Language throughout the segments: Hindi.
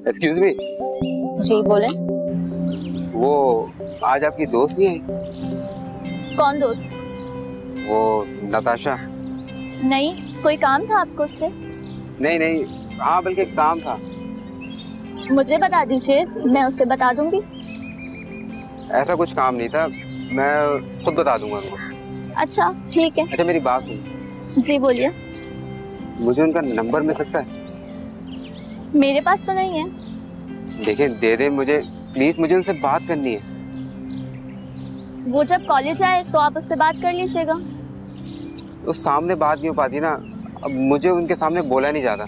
Excuse me. जी बोले। वो आज आपकी दोस्त नहीं आई? कौन दोस्त? वो नताशा। नहीं, कोई काम था आपको उससे? नहीं नहीं, हाँ बल्कि एक काम था। मुझे बता दीजिए, मैं उससे बता दूंगी। ऐसा कुछ काम नहीं था, मैं खुद बता दूंगा उनको। अच्छा ठीक है। अच्छा मेरी बात सुनो। जी बोलिए। मुझे उनका नंबर मिल सकता है? मेरे पास तो नहीं है। देखिए दे दे मुझे प्लीज, मुझे उनसे बात करनी है। वो जब कॉलेज आए तो आप उससे बात कर लीजिएगा। तो सामने बात नहीं हो पाती ना, अब मुझे उनके सामने बोला नहीं जाता।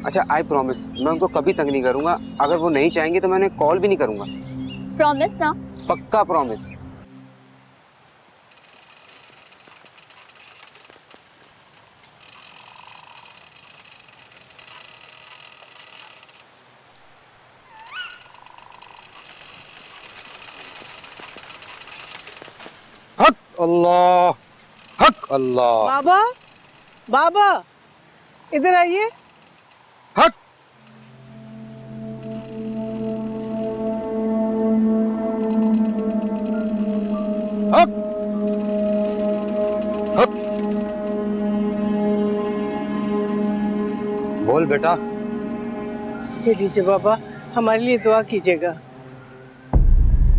अच्छा आई प्रॉमिस, मैं उनको कभी तंग नहीं करूंगा। अगर वो नहीं चाहेंगे तो मैं उन्हें कॉल भी नहीं करूंगा। प्रॉमिस ना? पक्का प्रॉमिस। हक अल्लाह, हक अल्लाह। बाबा, बाबा इधर आइए। हक हक हक। बोल बेटा। ये लीजिए बाबा, हमारे लिए दुआ कीजिएगा।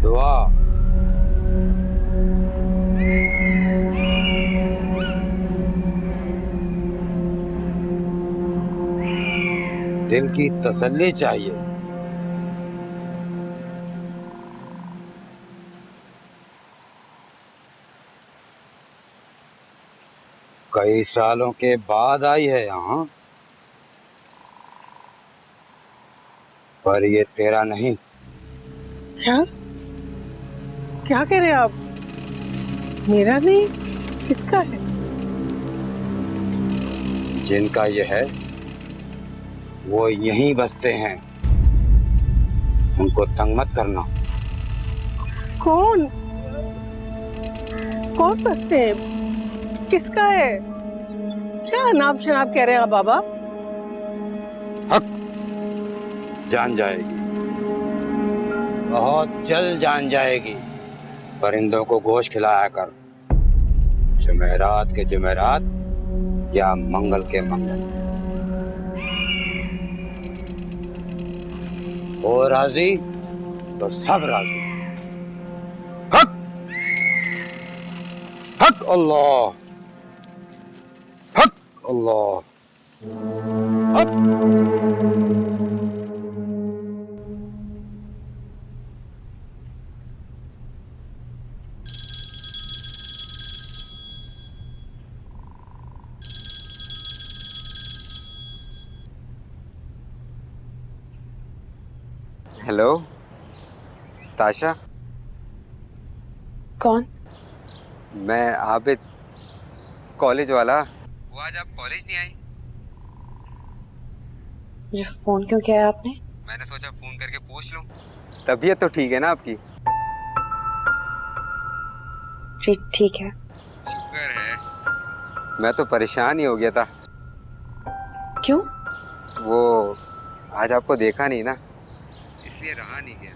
दुआ? दिल की तसल्ली चाहिए। कई सालों के बाद आई है यहाँ, पर ये तेरा नहीं। क्या क्या कह रहे हैं आप? मेरा नहीं, किसका है? जिनका ये है वो यहीं बसते हैं, उनको तंग मत करना। कौन कौन बसते हैं? किसका है? क्या अनाप शनाप कह रहे हैं आप बाबा? हक जान जाएगी, बहुत जल्द जान जाएगी। परिंदों को गोश्त खिलाया कर, जुमेरात के जुमेरात या मंगल के मंगल। वो राजी तो सब राजी। हक हक अल्लाह, हक अल्लाह, हक। हेलो ताशा। कौन? मैं आबिद, कॉलेज वाला। वो आज आप कॉलेज नहीं आई? मुझे फोन क्यों किया है आपने? मैंने सोचा फोन करके पूछ लूं। तबीयत तो ठीक है ना आपकी? जी ठीक है। शुक्र है। मैं तो परेशान ही हो गया था। क्यों? वो आज आपको देखा नहीं ना, इसलिए रहा नहीं गया।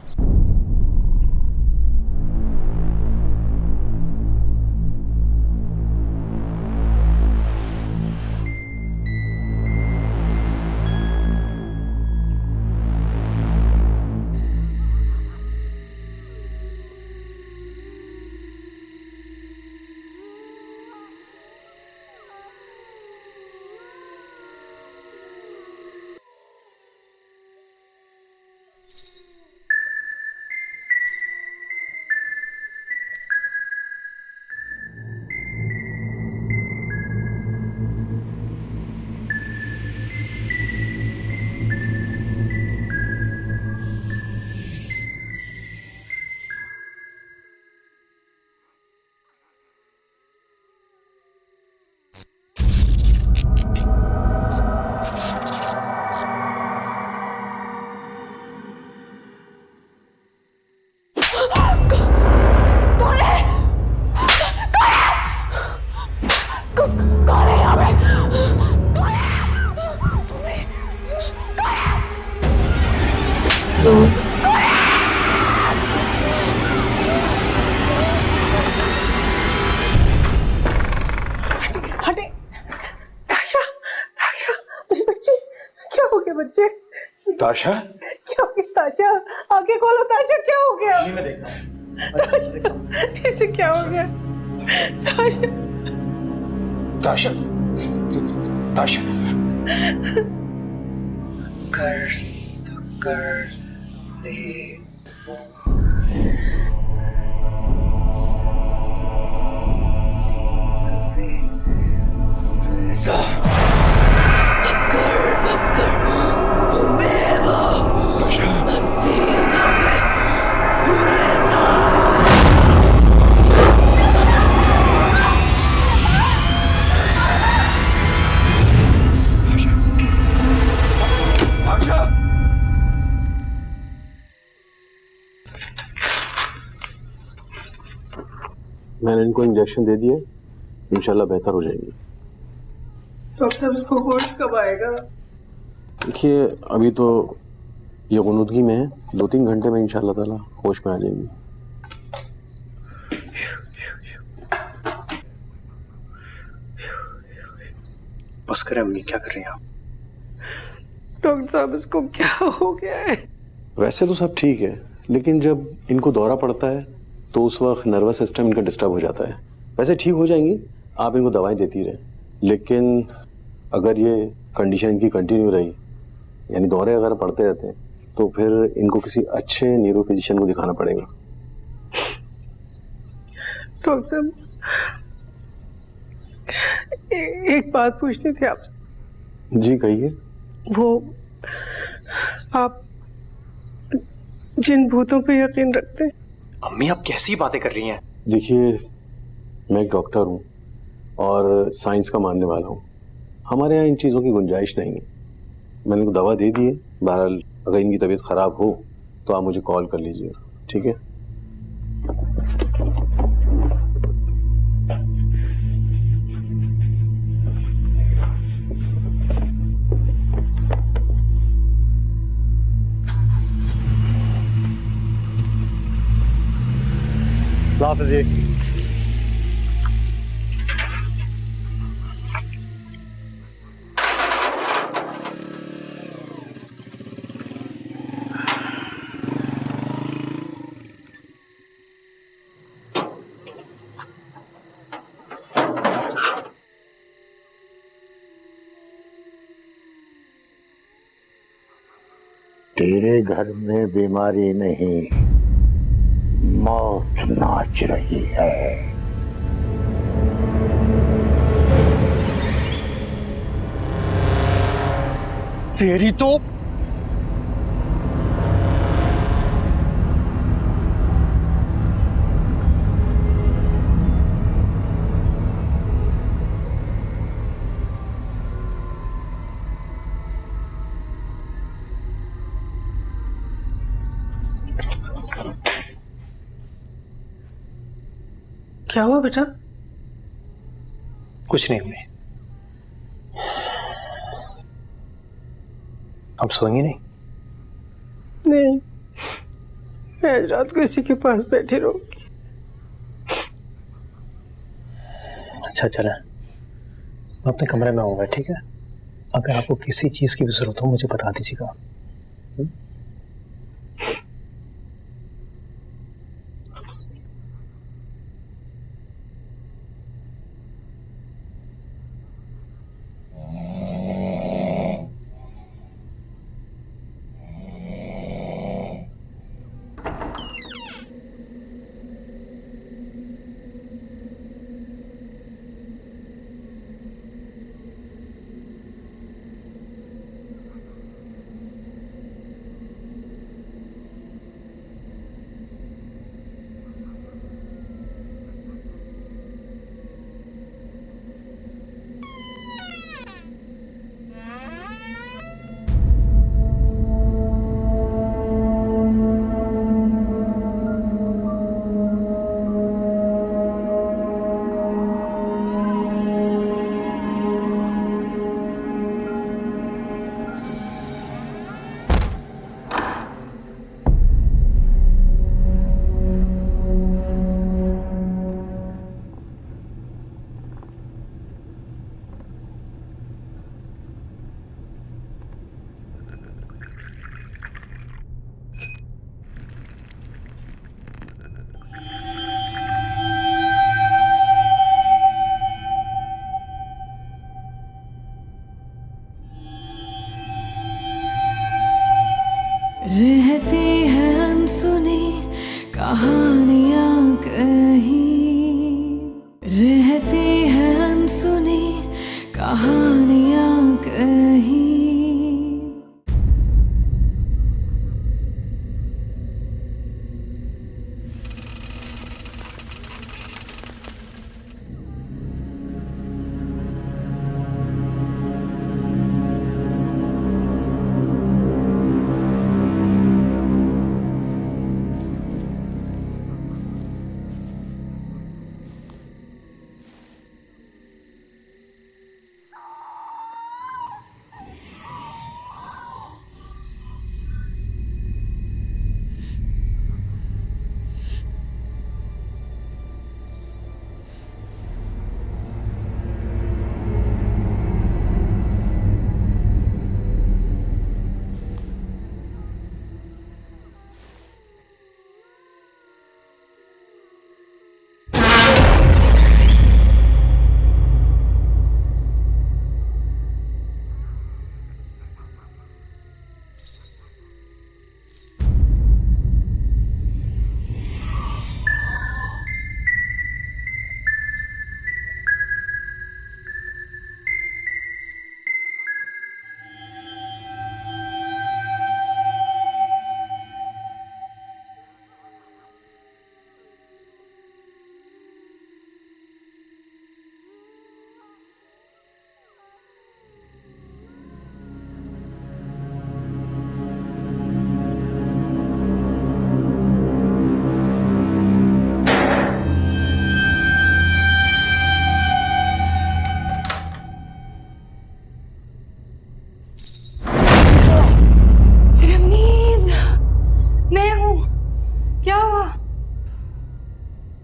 हटे। ताशा, ताशा, मेरे बच्चे, क्या हो गया बच्चे? ताशा, क्या हो गया ताशा? आगे खोलो ताशा, क्या हो गया? ताशा, इसे क्या हो गया? ताशा, ताशा, ताशा। कर कर दे मैंने इनको इंजेक्शन दे दिए, इंशाल्लाह बेहतर हो जाएंगे। डॉक्टर साहब इसको होश कब आएगा? देखिए अभी तो ये गुनूदगी में है, 2-3 घंटे में इंशाल्लाह ताला होश में आ जाएंगी। बस करें अम्मी, क्या कर रही हैं आप? डॉक्टर साहब इसको क्या हो गया है? वैसे तो सब ठीक है, लेकिन जब इनको दौरा पड़ता है तो उस वक्त नर्वस सिस्टम इनका डिस्टर्ब हो जाता है। वैसे ठीक हो जाएंगी, आप इनको दवाएं देती रहें, लेकिन अगर ये कंडीशन इनकी कंटिन्यू रही, यानी दौरे अगर पड़ते रहते हैं, तो फिर इनको किसी अच्छे न्यूरो फिजिशियन को दिखाना पड़ेगा। डॉक्टर साहब एक बात पूछनी थी आपसे। जी कहिए। वो आप जिन भूतों पे यकीन रखते हैं? अम्मी आप कैसी बातें कर रही हैं? देखिए मैं एक डॉक्टर हूँ और साइंस का मानने वाला हूँ, हमारे यहाँ इन चीज़ों की गुंजाइश नहीं है। मैंने इनको दवा दे दी है, बहरहाल अगर इनकी तबीयत ख़राब हो तो आप मुझे कॉल कर लीजिए, ठीक है? हाफिज़ जी। तेरे घर में बीमारी नहीं, मौत नाच रही है। तेरी तो क्या हुआ बेटा? कुछ नहीं हुई। अब सोएंगी नहीं? नहीं, मैं आज रात को इसी के पास बैठी रहूंगी। अच्छा चले, मैं अपने कमरे में आऊंगा, ठीक है? अगर आपको किसी चीज की भी जरूरत हो मुझे बता दीजिएगा। रहती है अनसुनी कहानियाँ कहीं, रहती है अनसुनी कहानियाँ कहीं।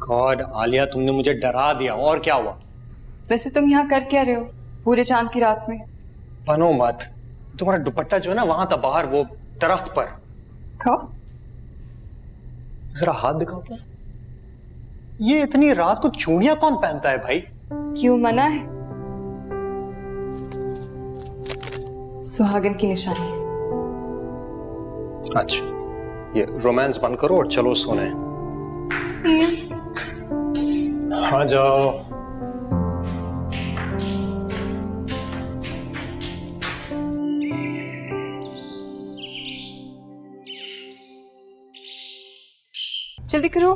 गॉड आलिया, तुमने मुझे डरा दिया। और क्या हुआ? वैसे तुम यहाँ कर क्या रहे हो पूरे चांद की रात में? बनो मत। तुम्हारा दुपट्टा जो है ना वहां था बाहर, वो दरख्त पर। खाओ जरा हाथ दिखाओ तो। ये इतनी रात को चूड़ियां कौन पहनता है भाई? क्यों मना है? सुहागन की निशानी है। अच्छा, ये रोमांस बंद करो और चलो सोने। आ जाओ। जल्दी करो।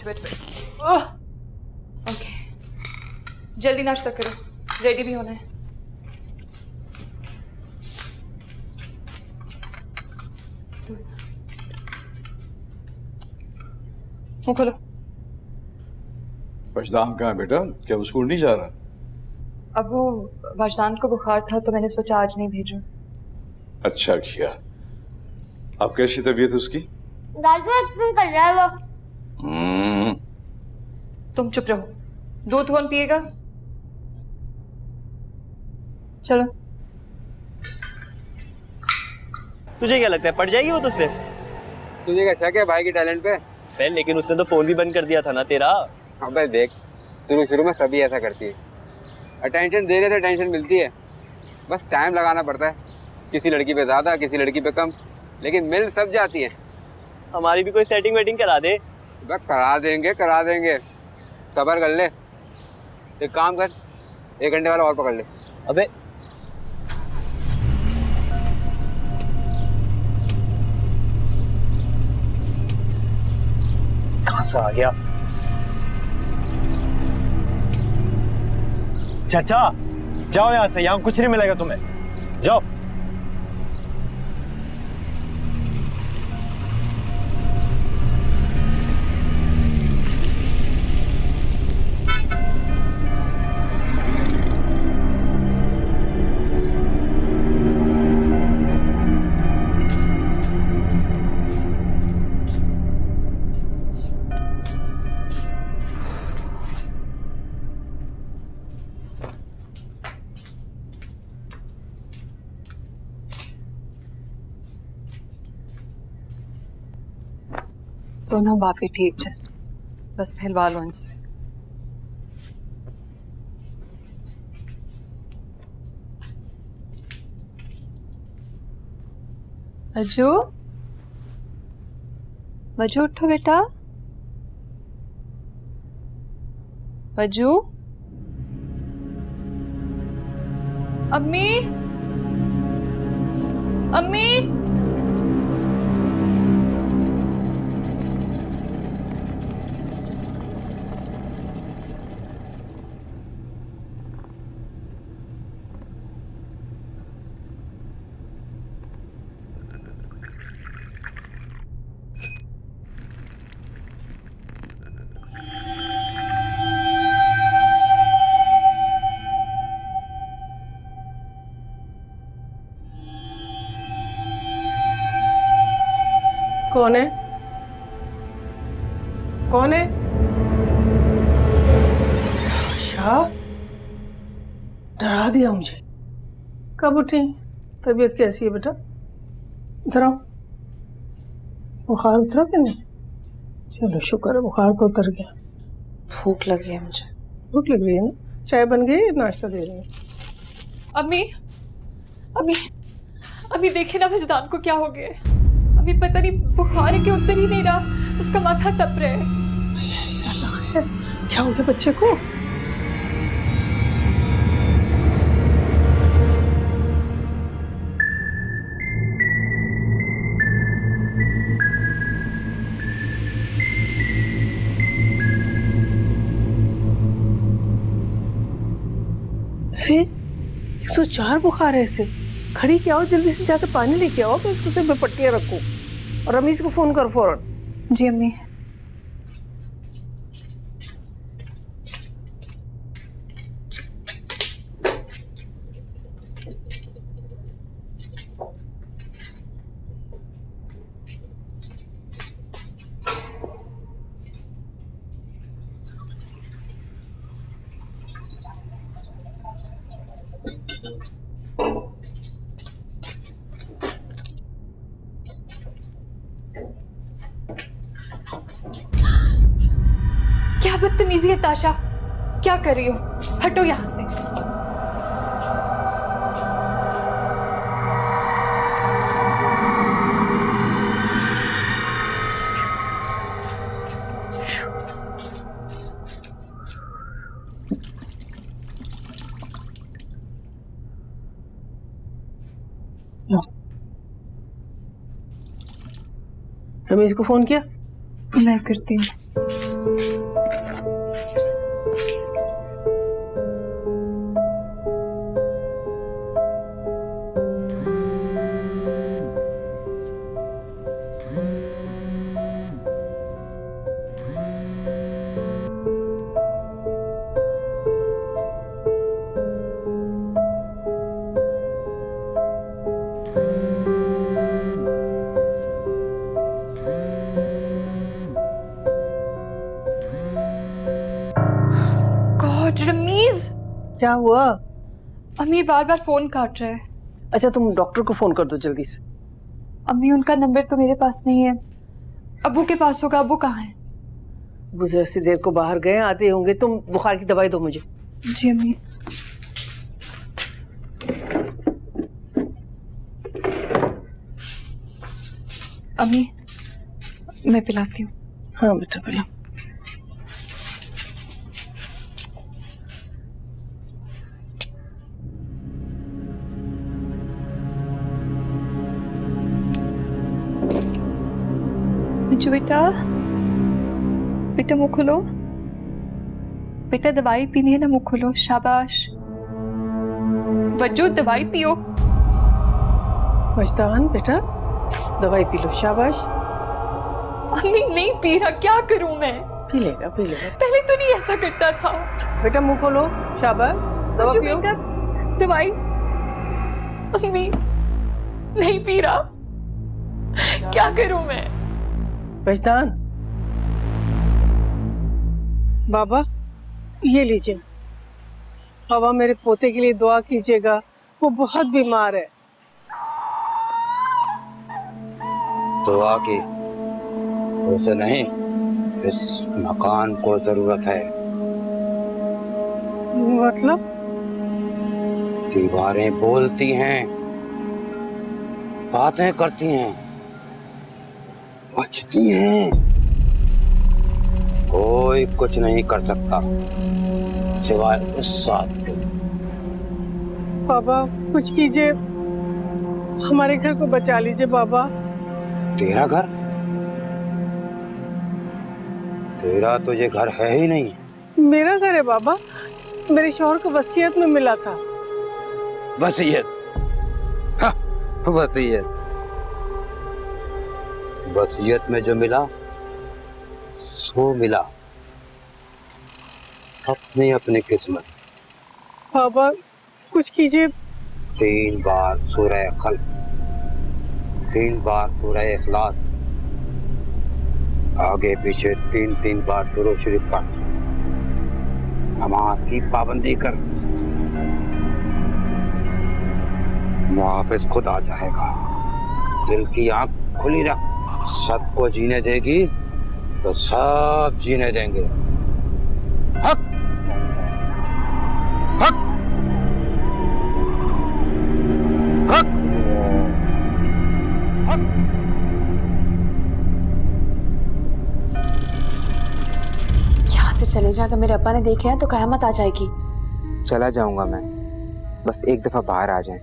बैठो। ओके, जल्दी नाश्ता करो, रेडी भी होना है। मुंह खोलो। वजदान कहाँ है बेटा? क्या वो स्कूल नहीं जा रहा? अब वो वजदान को बुखार था तो मैंने सोचा आज नहीं भेजूं। अच्छा किया। अब कैसी तबीयत उसकी? दादी एक्टिंग कर रहा है वो। तुम चुप रहो। दूध कौन पिएगा? चलो। तुझे क्या लगता है पड़ जाएगी वो तुझसे? तुझे क्या शक है भाई के टैलेंट पे? लेकिन उसने तो फोन भी बंद कर दिया था ना तेरा। अबे देख, शुरू में सभी ऐसा करती है। अटेंशन देने से टेंशन मिलती है, बस टाइम लगाना पड़ता है। किसी लड़की पे ज़्यादा, किसी लड़की पे कम, लेकिन मिल सब जाती है। हमारी भी कोई सेटिंग वेटिंग करा दे। बस करा देंगे। सब्र कर ले। एक काम कर, 1 घंटे वाला और पकड़ ले। अबे कहां से आ गया? चाचा जाओ यहां से, यहां कुछ नहीं मिलेगा तुम्हें। जाओ। दोनों बापी ठीक जैसे, बस फैलवा लो इनसे। वजू, वजू उठो बेटा। वजू, अम्मी, अम्मी। कौन है? कौन है? ताशा, डरा दिया मुझे। कब उठी? तबीयत कैसी है बेटा? इधर आओ। बुखार उतरा कि नहीं? चलो शुक्र है बुखार तो उतर गया। भूख लगी है मुझे। भूख लग रही है ना? चाय बन गई, नाश्ता दे रही हूँ। अम्मी, अम्मी, अम्मी देखिए ना वजदान को क्या हो गया है। अभी पता नहीं बुखार है कि उतर ही नहीं रहा, उसका माथा तप रहा है। अल्लाह खैर, क्या हो गया बच्चे को? अरे 104 बुखार है इसे। खड़ी क्या हो, जल्दी से जाकर पानी लेके आओ, तो इसके सिर पे पट्टियां रखो और रमीज को फोन कर फौरन। जी अम्मी। क्या बदतमीजी है ताशा, क्या कर रही हो? हटो यहाँ से। रमीज को फोन किया? मैं करती हूँ। रमीज, क्या हुआ? अम्मी बार बार फोन काट रहे हैं। अच्छा तुम डॉक्टर को फोन कर दो जल्दी से। अम्मी उनका नंबर तो मेरे पास नहीं है, अब्बू के पास होगा। अब्बू कहाँ है? अब्बू जरा सी देर को बाहर गए, आते होंगे। तुम बुखार की दवाई दो मुझे। जी अम्मी। अम्मी मैं पिलाती हूँ। हाँ बेटा पिला। बच्चू बेटा, बेटा मुंह खोलो। बेटा दवाई पीनी है ना, मुंह खोलो। शाबाश वज्जू, दवाई पियो। मजदान बेटा दवाई पी लो, शाबाश। अम्मी नहीं पी रहा, क्या करूं मैं? पी लेगा पी लेगा। पहले तो नहीं ऐसा करता था। बेटा मुंह खोलो, शाबाश। दवा पियो। बेटा दवाई। अम्मी नहीं पी रहा, क्या करूं मैं? मजदान, बाबा ये लीजिए, बाबा मेरे पोते के लिए दुआ कीजिएगा, वो बहुत बीमार है। दुआ की उसे नहीं, इस मकान को जरूरत है। मतलब? दीवारें बोलती हैं, बातें करती हैं, बचती हैं। कोई कुछ नहीं कर सकता सिवाय उस साथ के। बाबा कुछ कीजिए, हमारे घर को बचा लीजिए बाबा। तेरा घर? तेरा तो ये घर है ही नहीं। मेरा घर है बाबा, मेरे शौहर को वसीयत में मिला था। वसीयत? हाँ, वसीयत। वसीयत में जो मिला सो मिला। अपनी अपनी किस्मत। बाबा कुछ कीजिए। 3 बार सूरह खल्क, 3 बार सूरह इखलास, आगे पीछे 3-3 बार दुरूद शरीफ पढ़। नमाज की पाबंदी कर, मुहाफिज खुद आ जाएगा। दिल की आंख खुली रख। सबको जीने देगी तो सब जीने देंगे। हक हक हक हक। यहाँ से चले जा, अगर मेरे अब्बा ने देख लिया तो कयामत आ जाएगी। चला जाऊंगा मैं, बस एक दफा बाहर आ जाए,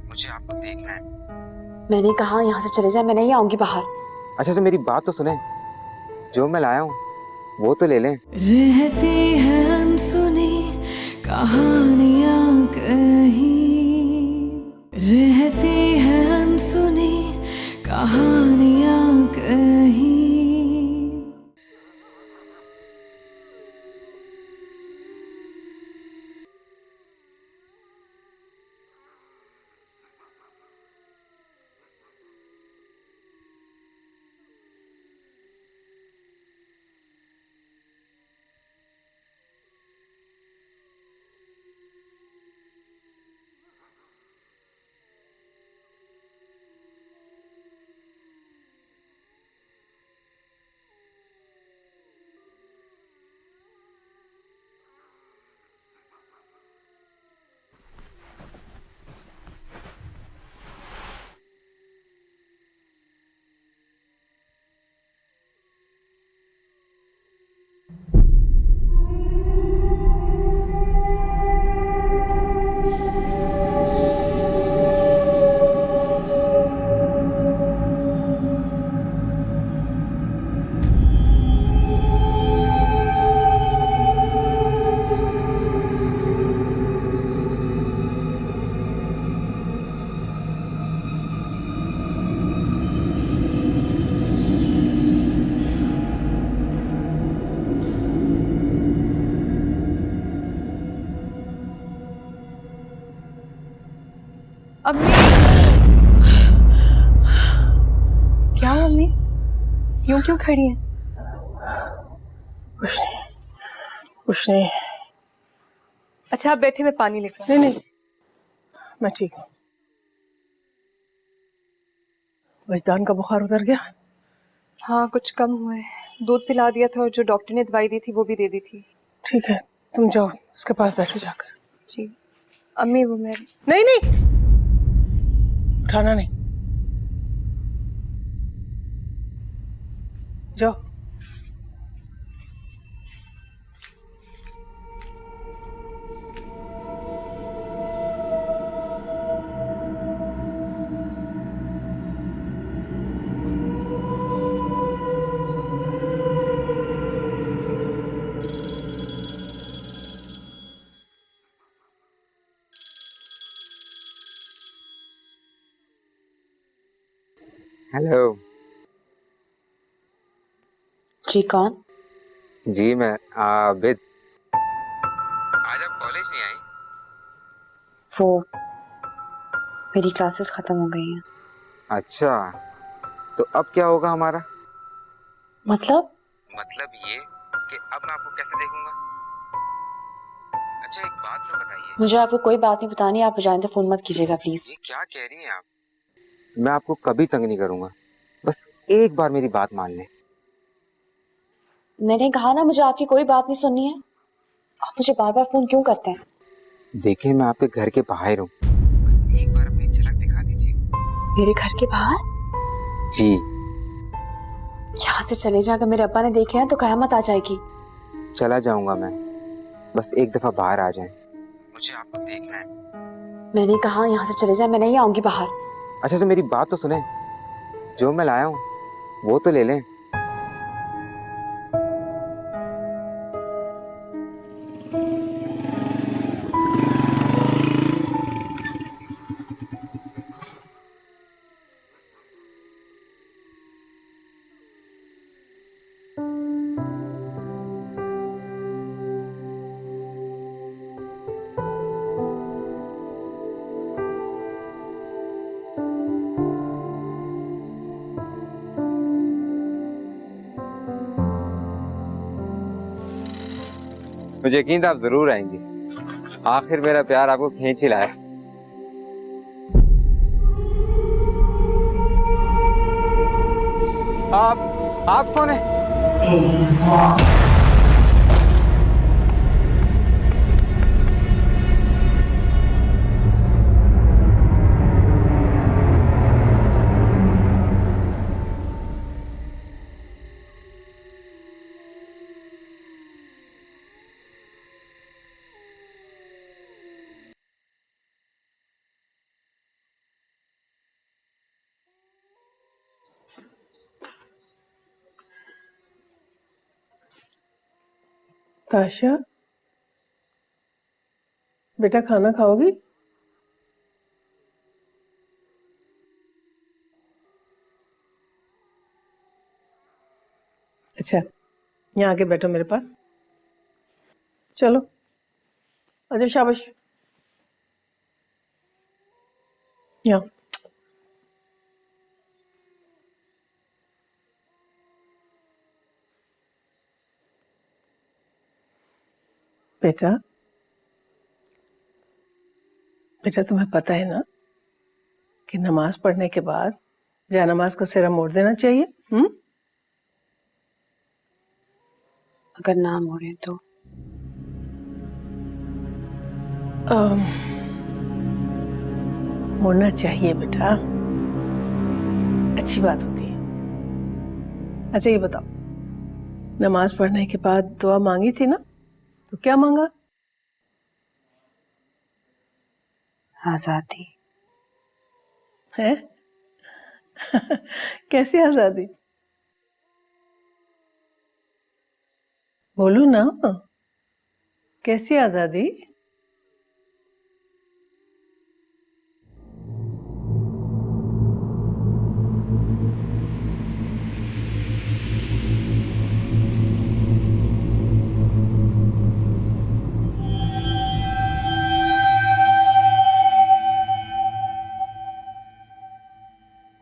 मुझे आपको देखना है। मैंने कहा यहाँ से चले जा, मैं नहीं आऊंगी बाहर। अच्छा तो मेरी बात तो सुने, जो मैं लाया हूँ वो तो ले लें। रहती है अनसुनी कहानियाँ कहीं, रहती है अनसुनी कहानियाँ कहीं। अम्मी क्या हुआ अम्मी, यूं क्यों खड़ी हैं? कुछ नहीं। अच्छा आप बैठे, मैं पानी लेकर। नहीं नहीं, मैं ठीक हूँ। वजदान का बुखार उतर गया? हाँ कुछ कम हुआ है, दूध पिला दिया था और जो डॉक्टर ने दवाई दी थी वो भी दे दी थी। ठीक है, तुम जाओ उसके पास बैठो जाकर। जी अम्मी वो मैं नहीं नहीं, उठाना नहीं, जाओ। हेलो जी कौन? जी मैं आबिद। आज आप कॉलेज नहीं आई? वो मेरी क्लासेस खत्म हो गई हैं। अच्छा तो अब क्या होगा हमारा? मतलब ये कि अब मैं आपको कैसे देखूंगा? अच्छा एक बात तो बताइए। मुझे आपको कोई बात नहीं बतानी, आप जाने फोन मत कीजिएगा प्लीज। ये क्या कह रही हैं आप? मैं आपको कभी तंग नहीं करूंगा, बस एक बार मेरी बात मान लें। मैंने कहा ना मुझे आपकी कोई बात नहीं सुननी है। आप मुझे बार बार फोन क्यों करते हैं? देखिए मैं आपके घर के बाहर हूँ, बस एक बार अपनी झलक दिखा दीजिए। मेरे घर के बाहर? जी। यहाँ से चले जा, अगर मेरे अब्बा ने देख लिया तो कयामत आ जाएगी। चला जाऊंगा मैं, बस एक दफा बाहर आ जाएं, मुझे आपको देखना है। मैंने कहा यहाँ से चले जाए, मैं नहीं आऊंगी बाहर। अच्छा तो मेरी बात तो सुने, जो मैं लाया हूँ वो तो ले लें। मुझे यकीन था आप जरूर आएंगे, आखिर मेरा प्यार आपको खींच ही लाया। आप कौन है? ताशा, बेटा खाना खाओगी? अच्छा, यहाँ आके बैठो मेरे पास। चलो, अच्छा शाबाश। यहाँ बेटा, बेटा तुम्हें पता है ना कि नमाज पढ़ने के बाद जायनमाज का सिरा मोड़ देना चाहिए। अगर ना मोड़े तो? मोड़ना चाहिए बेटा, अच्छी बात होती है। अच्छा ये बताओ, नमाज पढ़ने के बाद दुआ मांगी थी ना, तो क्या मांगा? आजादी। है? कैसी आजादी? बोलो ना, कैसी आजादी?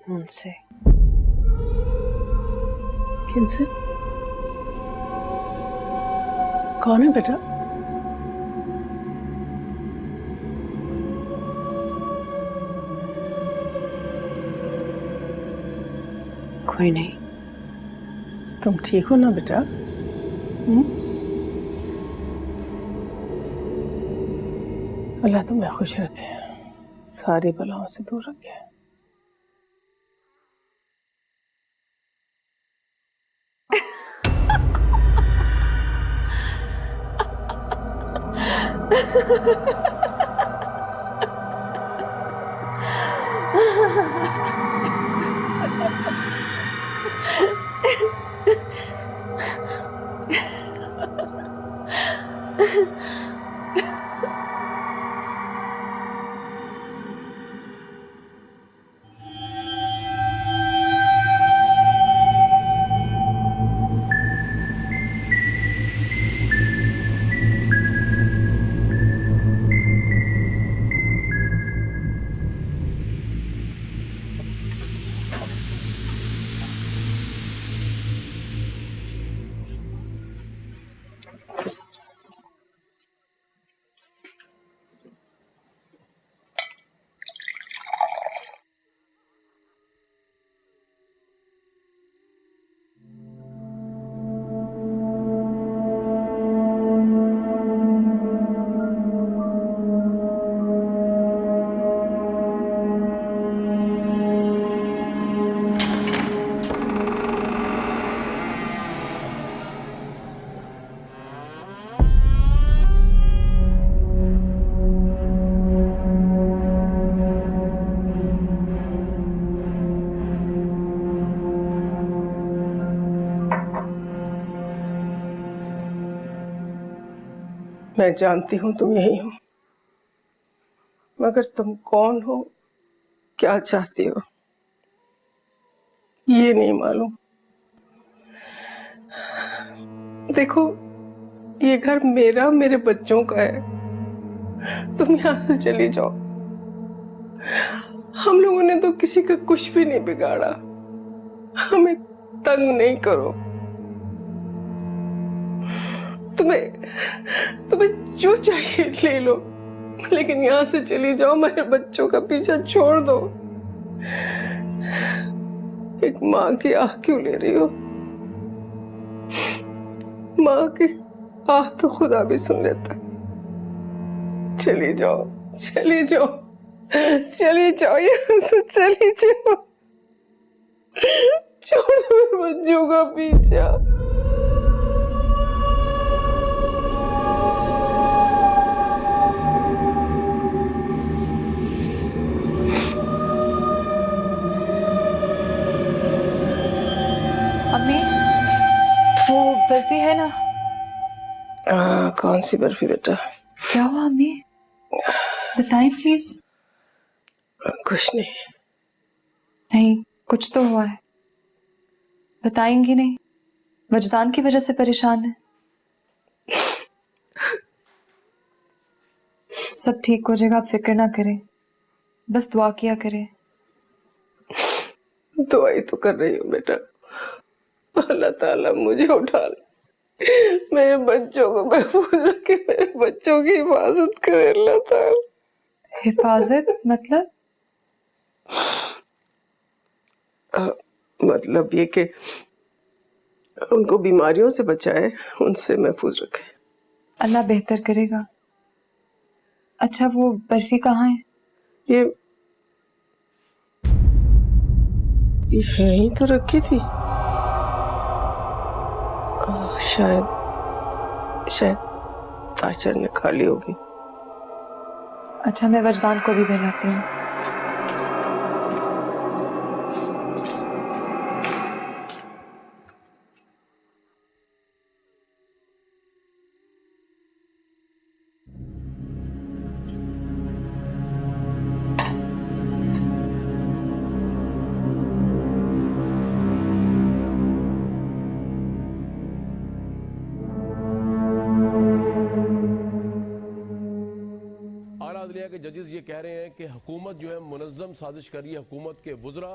उनसे। किनसे? कौन है बेटा? कोई नहीं। तुम ठीक हो ना बेटा? अल्लाह तुम्हें खुश रखे, सारी बलाओं से दूर रखे। मैं जानती हूँ तुम यही हो, मगर तुम कौन हो, क्या चाहती हो, ये नहीं मालूम। देखो, ये घर मेरा, मेरे बच्चों का है। तुम यहाँ से चली जाओ। हम लोगों ने तो किसी का कुछ भी नहीं बिगाड़ा। हमें तंग नहीं करो। तुम्हें जो चाहिए ले लो, लेकिन यहाँ से चली जाओ। मेरे बच्चों का पीछा छोड़ दो। एक माँ की आह क्यों ले रही हो? माँ की आह तो खुदा भी सुन लेता है। चली जाओ, चली जाओ, चली जाओ, यहाँ से चली जाओ। छोड़ दो मेरे बच्चों का पीछा। अम्मी, वो बर्फी है ना? कौन सी बर्फी बेटा? क्या हुआ अम्मी? बताएं प्लीज। कुछ नहीं। नहीं, कुछ तो हुआ है। बताएंगी नहीं? वजदान की वजह से परेशान है। सब ठीक हो जाएगा, आप फिक्र ना करें, बस दुआ किया करें। दुआई तो कर रही हूँ बेटा। अल्लाह ताला मुझे उठा ले, मेरे बच्चों को महफूज रखे, मेरे बच्चों की हिफाजत करे अल्लाह ताला। हिफाजत मतलब? मतलब ये कि उनको बीमारियों से बचाए, उनसे महफूज रखे। अल्लाह बेहतर करेगा। अच्छा, वो बर्फी कहाँ है? ये यहीं तो रखी थी। शायद ताशर ने खा ली होगी। अच्छा, मैं वजदान को भी बुलाती हूँ। के जजेस ये कह रहे हैं कि हुकूमत जो है मुनज़्ज़म साजिश कर रही है। हुकूमत के वज़रा,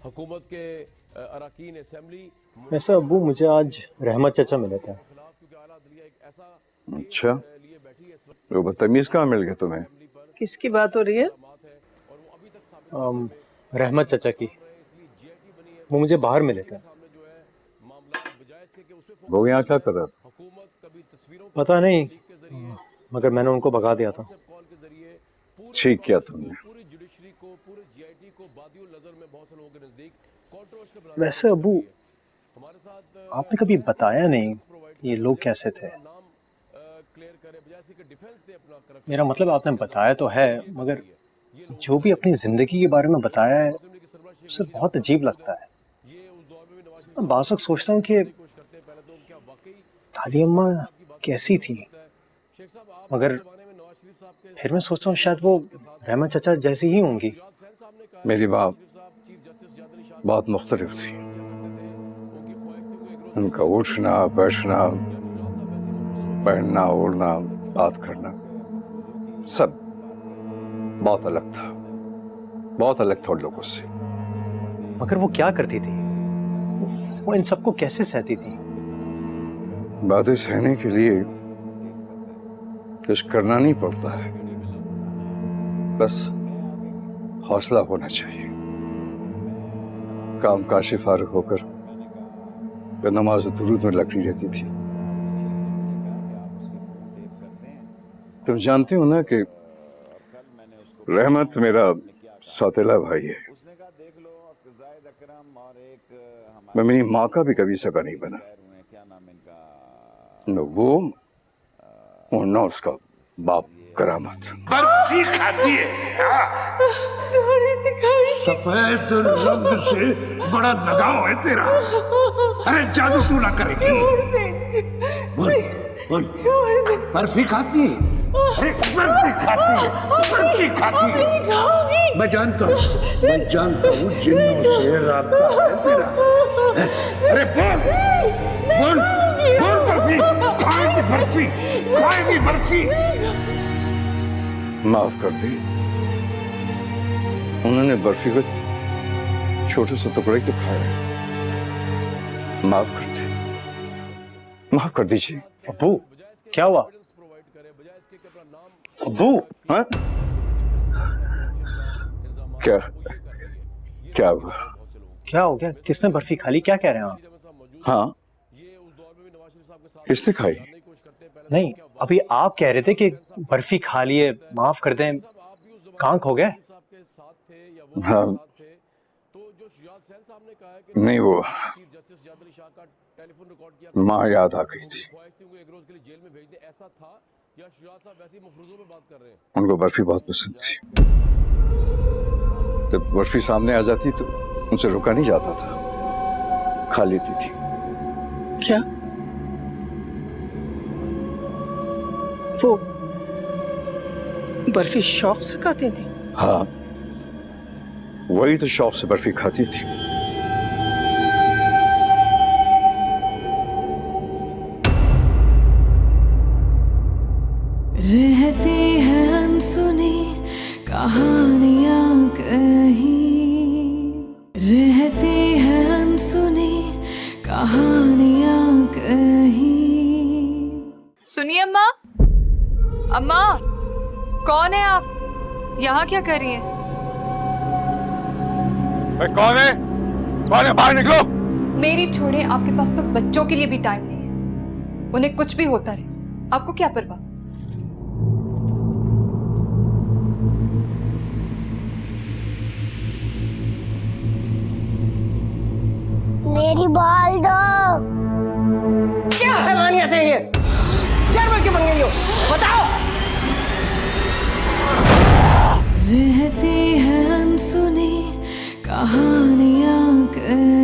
हुकूमत के अरकान असेंबली। वैसे अब्बू, मुझे आज रहमत चाचा मिले थे। अच्छा, वो बदतमीज कहाँ मिल गया तुम्हें? किसकी बात हो रही है? रहमत चाचा की। वो मुझे बाहर मिले थे। वो यहाँ क्या कर रहा था? पता नहीं, मगर मैंने उनको भगा दिया था। ठीक किया तुमने। वैसे अबू, आपने कभी बताया नहीं ये लोग कैसे थे। मेरा मतलब आपने बताया तो है, मगर जो भी अपनी जिंदगी के बारे में बताया है उसे बहुत अजीब लगता है। मैं बाज़ वक्त सोचता हूँ कि दादी अम्मा कैसी थी, मगर फिर मैं सोचता हूँ शायद वो रहमत चाचा जैसी ही होंगी। मेरी बाप बहुत मुख्तलिफ थी। उनका उठना, बैठना, पहनना, ओढ़ना, बात करना सब बहुत अलग था। बहुत अलग था उन लोगों से। मगर वो क्या करती थी? वो इन सबको कैसे सहती थी? बातें सहने के लिए कुछ करना नहीं पड़ता है, बस हौसला होना चाहिए। काम काज से फारिग होकर वे नमाज दुरूद में लगी रहती थी। तुम जानती हो ना कि रहमत मेरा सौतेला भाई है। मैं मेरी माँ का भी कभी सगा नहीं बना, न वो और न उसका बाप करामत। बर्फी खाती है। सफेद रंग से बड़ा लगाव है तेरा। अरे जादू टूना करेगी। बोल बोल बर्फी खाती है? अरे बर्फी खाती है, बर्फी खाती है। मैं जानता हूँ जिन्नों से राब्ता है तेरा। अरे बोल बोल बोल, बर्फी खाएगी, बर्फी खाएगी, बर्फी। माफ कर दी, उन्होंने बर्फी को छोटे से टुकड़े क्यों खाया? माफ कर दीजिए। अब्बू क्या हुआ? अब्बू हाँ? क्या क्या हुआ? क्या हो गया? किसने बर्फी खा ली? क्या कह रहे हैं आप? हाँ, किसने खाई? नहीं, अभी आप कह रहे थे कि बर्फी खा लिए, माफ कर दें, कांक हो गए। हाँ, नहीं, वो माँ याद आ गई थी। उनको बर्फी बहुत पसंद थी। जब बर्फी सामने आ जाती तो उनसे रुका नहीं जाता था, खा लेती थी। क्या वो बर्फी शौक से खाती थी? हाँ, वही तो शौक से बर्फी खाती थी। रहती हैं अनसुनी कहानियां कहीं, रहती हैं अनसुनी कहानियां कहीं। सुनिए अम्मा, अम्मा कौन है आप? यहाँ क्या कर रही हैं? कौन है? कौन है? बाहर निकलो। मेरी छोड़े, आपके पास तो बच्चों के लिए भी टाइम नहीं है। उन्हें कुछ भी होता रहे, आपको क्या परवाह? मेरी बॉल दो। क्या हैवानियत है ये? जानवर क्यों बन गई हो? बताओ। रहती हैं अनसुनी कहानियां कहीं।